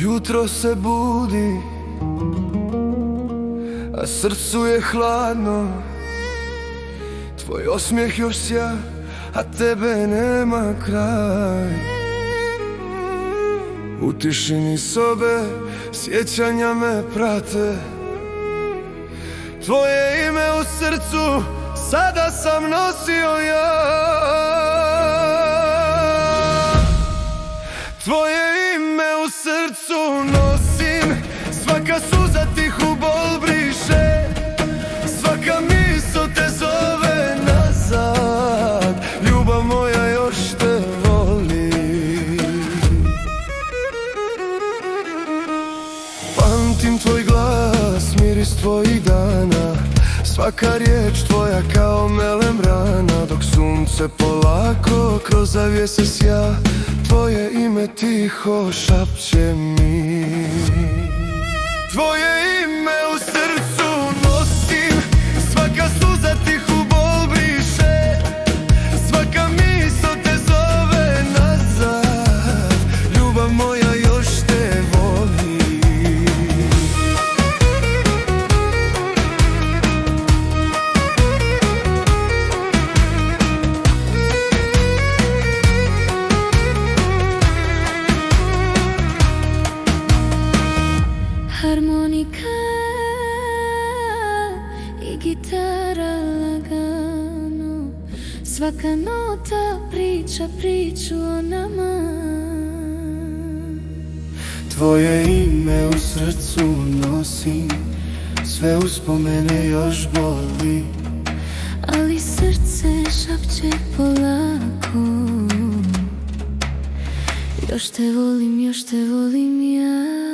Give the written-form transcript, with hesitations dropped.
Jutro se budi, a srcu je hladno. Tvoj osmijeh još sja, a tebe nema kraj. U tišini sobe sjećanja me prate. Tvoje ime u srcu sada sam nosio ja. Tvoje ime u srcu nosim, svaka suza tihu bol briše, svaka misao te zove nazad, ljubav moja još te voli. Pamtim tvoj glas, miris tvojih dana, svaka riječ tvoja kao melem rana. Dok sunce polako kroz zavjese sja, tvoje ime tiho šapće mi. Tvoje ime u srcu nosim, svaka suza tihu bol briše, svaka misao te zove nazad, ljubav moja još te voli. Harmonika i gitara lagano, svaka nota priča priču o nama. Tvoje ime u srcu nosim, sve uspomene još boli, ali srce šapće polako. Još te volim ja.